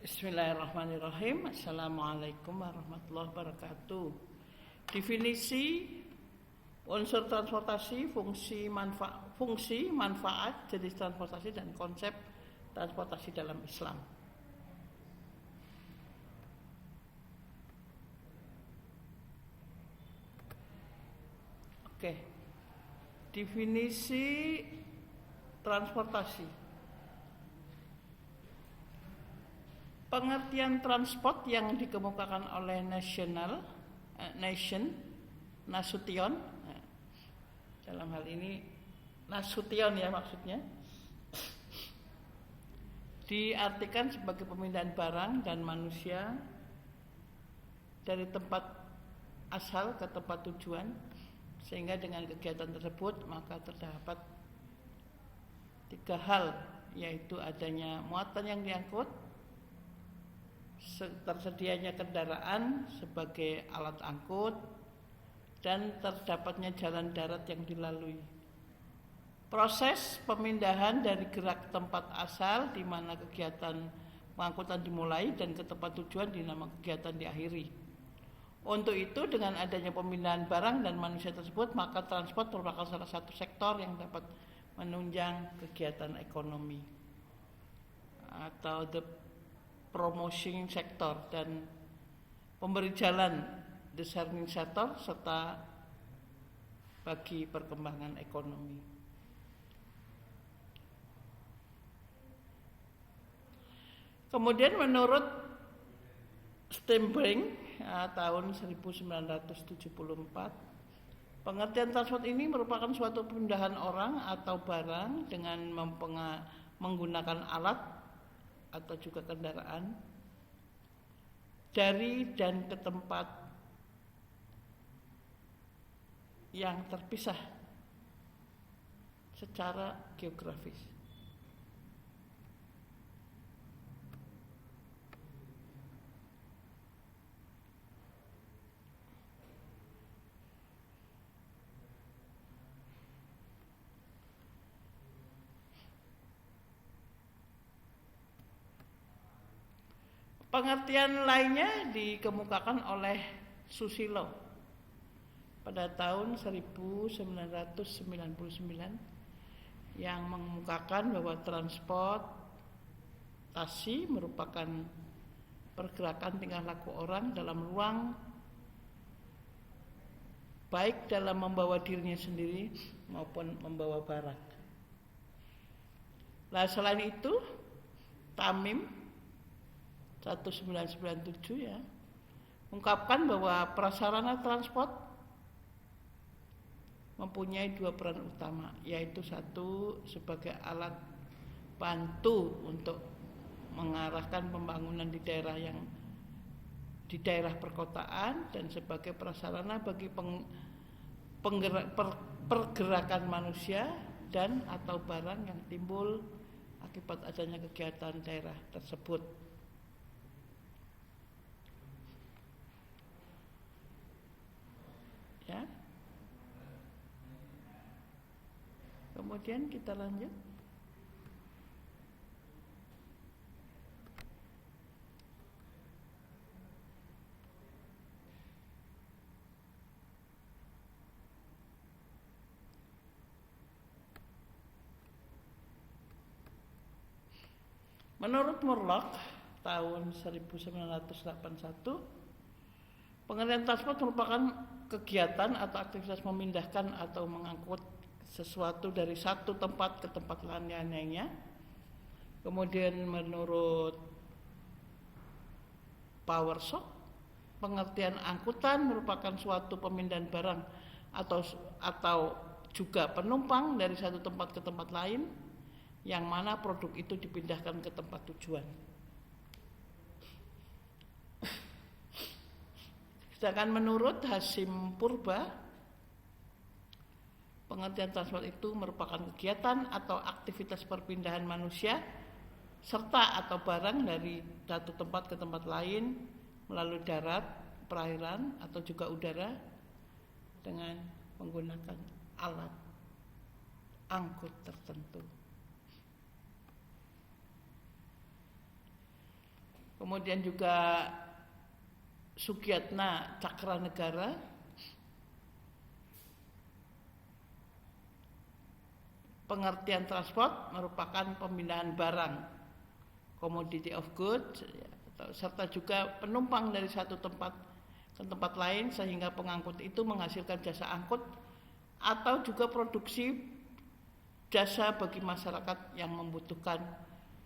Bismillahirrahmanirrahim. Assalamualaikum warahmatullahi wabarakatuh. Definisi unsur transportasi, fungsi, manfaat, jenis transportasi, dan konsep transportasi dalam Islam. Oke. Definisi transportasi. Pengertian transport yang dikemukakan oleh Nasution, dalam hal ini Nasution ya maksudnya, diartikan sebagai pemindahan barang dan manusia dari tempat asal ke tempat tujuan, sehingga dengan kegiatan tersebut maka terdapat tiga hal, yaitu adanya muatan yang diangkut, tersedianya kendaraan sebagai alat angkut, dan terdapatnya jalan darat yang dilalui. Proses pemindahan dari gerak tempat asal di mana kegiatan pengangkutan dimulai dan ke tempat tujuan dinamakan kegiatan diakhiri. Untuk itu, dengan adanya pemindahan barang dan manusia tersebut, maka transport merupakan salah satu sektor yang dapat menunjang kegiatan ekonomi atau the promoting sektor dan pemberi jalan discerning sektor serta bagi perkembangan ekonomi. Kemudian menurut Steinbrink tahun 1974, pengertian transport ini merupakan suatu pemindahan orang atau barang dengan menggunakan alat atau juga kendaraan dari dan ke tempat yang terpisah secara geografis. Pengertian lainnya dikemukakan oleh Susilo pada tahun 1999 yang mengemukakan bahwa transportasi merupakan pergerakan tingkah laku orang dalam ruang, baik dalam membawa dirinya sendiri maupun membawa barang. Nah, selain itu, Tamim 1997 ya mengungkapkan bahwa prasarana transport mempunyai dua peran utama, yaitu satu sebagai alat bantu untuk mengarahkan pembangunan di daerah perkotaan, dan sebagai prasarana bagi pergerakan manusia dan atau barang yang timbul akibat adanya kegiatan daerah tersebut. Ya. Kemudian kita lanjut. Menurut Murlock tahun 1981, pengertian transport merupakan kegiatan atau aktivitas memindahkan atau mengangkut sesuatu dari satu tempat ke tempat lainnya. Kemudian menurut Powershock, pengertian angkutan merupakan suatu pemindahan barang atau juga penumpang dari satu tempat ke tempat lain, yang mana produk itu dipindahkan ke tempat tujuan. Sedangkan menurut Hasim Purba, pengertian transport itu merupakan kegiatan atau aktivitas perpindahan manusia serta atau barang dari satu tempat ke tempat lain melalui darat, perairan, atau juga udara dengan menggunakan alat angkut tertentu. kemudian juga Sugyatna Cakranegara, pengertian transport merupakan pemindahan barang, commodity of goods, serta juga penumpang dari satu tempat ke tempat lain, sehingga pengangkut itu menghasilkan jasa angkut atau juga produksi jasa bagi masyarakat yang membutuhkan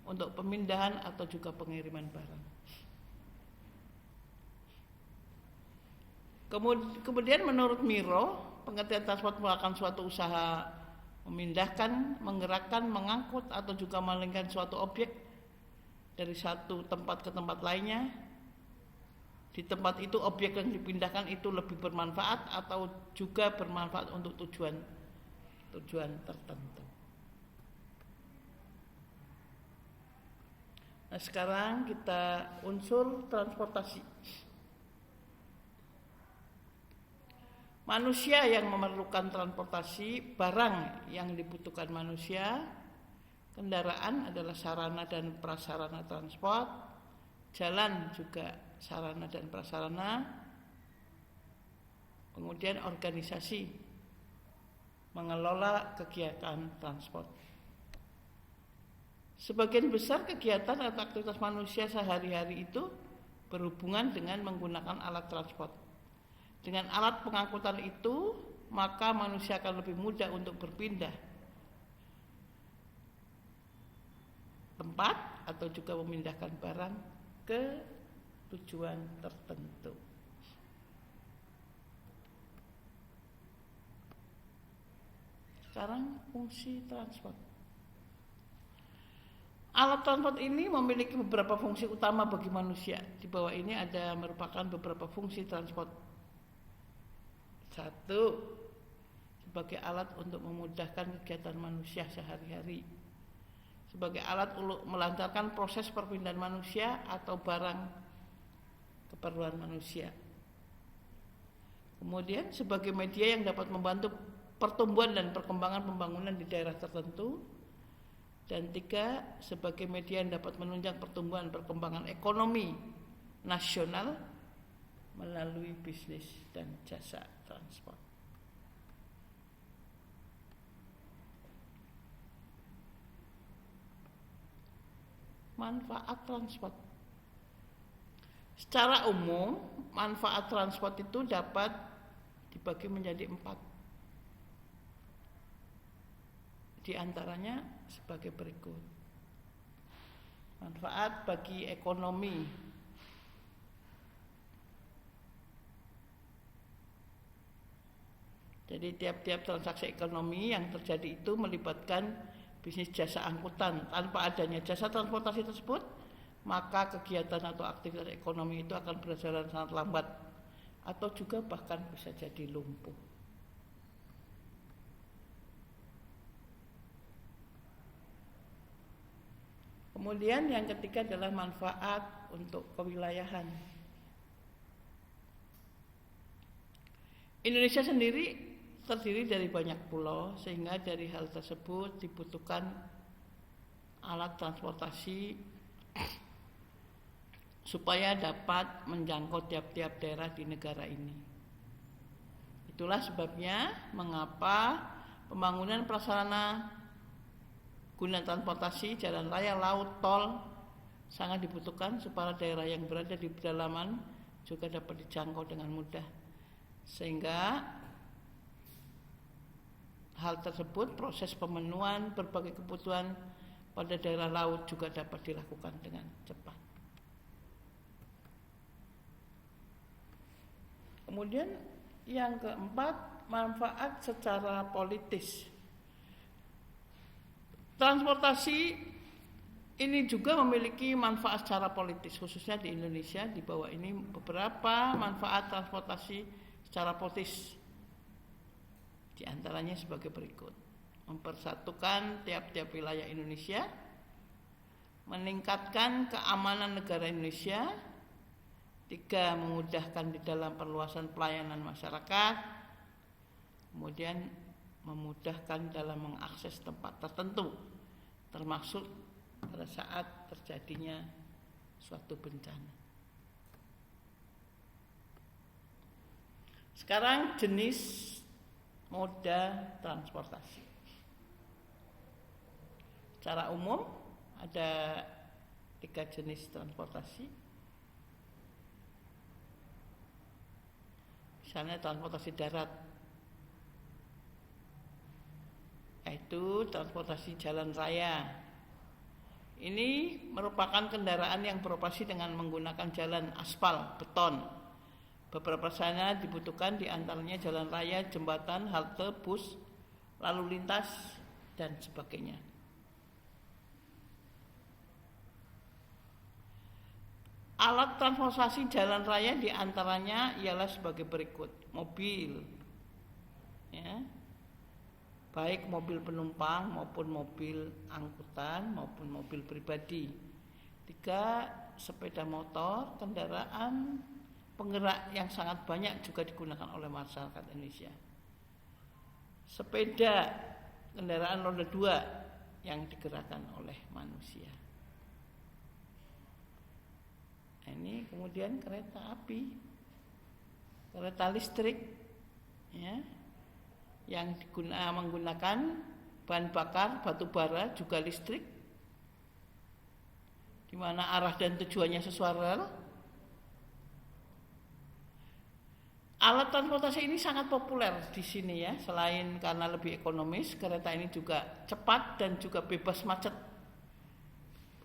untuk pemindahan atau juga pengiriman barang. Kemudian menurut Miro, pengertian transport merupakan suatu usaha memindahkan, menggerakkan, mengangkut atau juga mengalihkan suatu objek dari satu tempat ke tempat lainnya. Di tempat itu objek yang dipindahkan itu lebih bermanfaat atau juga bermanfaat untuk tujuan tertentu. Nah, sekarang kita unsur transportasi. Manusia yang memerlukan transportasi, barang yang dibutuhkan manusia, kendaraan adalah sarana dan prasarana transport, jalan juga sarana dan prasarana, kemudian organisasi mengelola kegiatan transport. Sebagian besar kegiatan atau aktivitas manusia sehari-hari itu berhubungan dengan menggunakan alat transport. Dengan alat pengangkutan itu, maka manusia akan lebih mudah untuk berpindah tempat atau juga memindahkan barang ke tujuan tertentu. Sekarang fungsi transport. Alat transport ini memiliki beberapa fungsi utama bagi manusia. Di bawah ini ada merupakan beberapa fungsi transport. 1. Sebagai alat untuk memudahkan kegiatan manusia sehari-hari. Sebagai alat untuk melancarkan proses perpindahan manusia atau barang keperluan manusia. Kemudian sebagai media yang dapat membantu pertumbuhan dan perkembangan pembangunan di daerah tertentu. Dan 3. Sebagai media yang dapat menunjang pertumbuhan perkembangan ekonomi nasional melalui bisnis dan jasa transport. Manfaat transport. Secara umum, manfaat transport itu dapat dibagi menjadi 4. Di antaranya sebagai berikut. Manfaat bagi ekonomi. Jadi tiap-tiap transaksi ekonomi yang terjadi itu melibatkan bisnis jasa angkutan. Tanpa adanya jasa transportasi tersebut, maka kegiatan atau aktivitas ekonomi itu akan berjalan sangat lambat atau juga bahkan bisa jadi lumpuh. Kemudian yang ketiga adalah manfaat untuk kewilayahan. Indonesia sendiri terdiri dari banyak pulau, sehingga dari hal tersebut dibutuhkan alat transportasi supaya dapat menjangkau tiap-tiap daerah di negara ini. Itulah sebabnya mengapa pembangunan prasarana guna transportasi, jalan raya, laut, tol sangat dibutuhkan supaya daerah yang berada di pedalaman juga dapat dijangkau dengan mudah. Sehingga hal tersebut, proses pemenuhan berbagai kebutuhan pada daerah laut juga dapat dilakukan dengan cepat. Kemudian yang keempat, manfaat secara politis. Transportasi ini juga memiliki manfaat secara politis, khususnya di Indonesia. Di bawah ini beberapa manfaat transportasi secara politis. Di antaranya sebagai berikut. Mempersatukan tiap-tiap wilayah Indonesia, meningkatkan keamanan negara Indonesia. 3. Memudahkan di dalam perluasan pelayanan masyarakat. Kemudian memudahkan dalam mengakses tempat tertentu, termasuk pada saat terjadinya suatu bencana. Sekarang jenis moda transportasi. Secara umum ada 3 jenis transportasi. Misalnya transportasi darat, yaitu transportasi jalan raya. Ini merupakan kendaraan yang beroperasi dengan menggunakan jalan aspal, beton. Beberapa sarana dibutuhkan, diantaranya jalan raya, jembatan, halte, bus, lalu lintas, dan sebagainya. Alat transportasi jalan raya diantaranya ialah sebagai berikut: mobil, ya, baik mobil penumpang maupun mobil angkutan maupun mobil pribadi. 3, sepeda motor, kendaraan penggerak yang sangat banyak juga digunakan oleh masyarakat Indonesia. Sepeda, kendaraan roda 2 yang digerakkan oleh manusia. Ini kemudian kereta api, kereta listrik, ya, yang menggunakan bahan bakar batu bara juga listrik, di mana arah dan tujuannya sesuai rel. Alat transportasi ini sangat populer di sini, ya. Selain karena lebih ekonomis, kereta ini juga cepat dan juga bebas macet.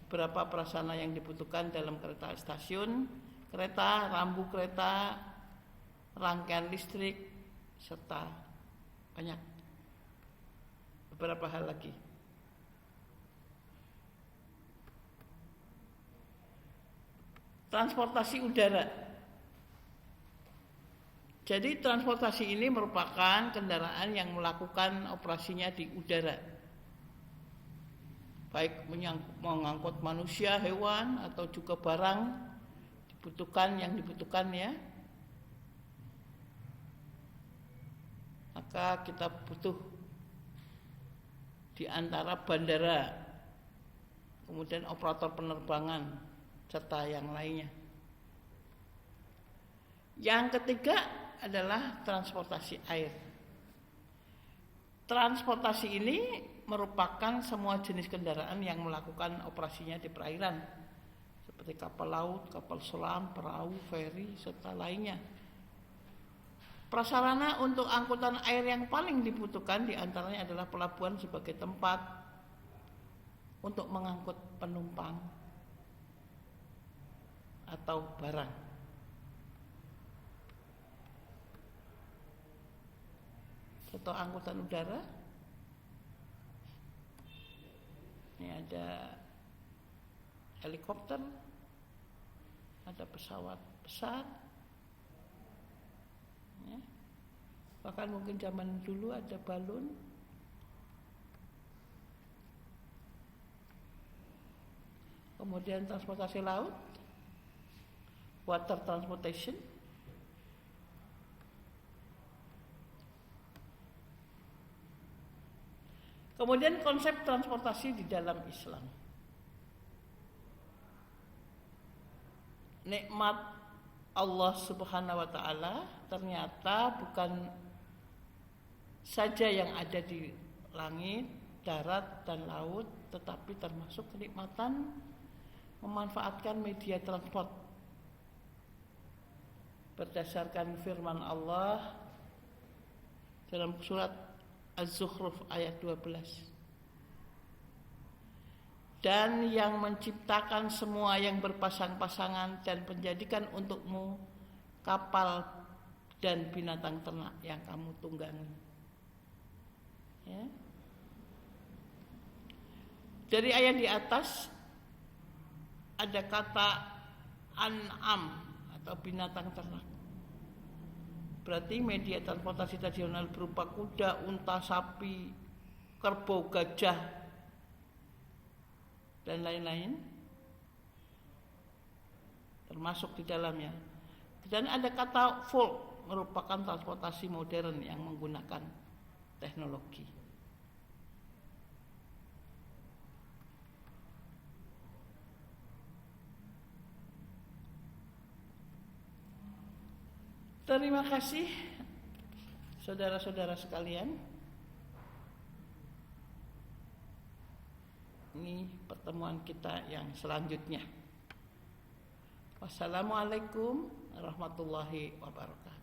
Beberapa prasarana yang dibutuhkan dalam kereta: stasiun kereta, rambu kereta, rangkaian listrik, serta banyak beberapa hal lagi. Transportasi udara. Jadi transportasi ini merupakan kendaraan yang melakukan operasinya di udara, baik mengangkut manusia, hewan, atau juga barang yang dibutuhkan, ya. Maka kita butuh di antara bandara, kemudian operator penerbangan, serta yang lainnya. Yang ketiga adalah transportasi air. Transportasi ini merupakan semua jenis kendaraan yang melakukan operasinya di perairan, seperti kapal laut, kapal selam, perahu, feri, serta lainnya. Prasarana untuk angkutan air yang paling dibutuhkan diantaranya adalah pelabuhan sebagai tempat untuk mengangkut penumpang atau barang. Contoh angkutan udara, ini ada helikopter, ada pesawat besar, ya. Bahkan mungkin zaman dulu ada balon. Kemudian transportasi laut, water transportation. Kemudian konsep transportasi di dalam Islam. Nikmat Allah Subhanahu wa taala ternyata bukan saja yang ada di langit, darat, dan laut, tetapi termasuk kenikmatan memanfaatkan media transport. Berdasarkan firman Allah dalam surat Az-Zukhruf ayat 12. Dan yang menciptakan semua yang berpasang-pasangan dan menjadikan untukmu kapal dan binatang ternak yang kamu tunggangi. Ya. Dari ayat di atas ada kata an'am atau binatang ternak. Berarti media transportasi tradisional berupa kuda, unta, sapi, kerbau, gajah, dan lain-lain termasuk di dalamnya. Dan ada kata folk, merupakan transportasi modern yang menggunakan teknologi. Terima kasih saudara-saudara sekalian. Ini pertemuan kita yang selanjutnya. Wassalamualaikum warahmatullahi wabarakatuh.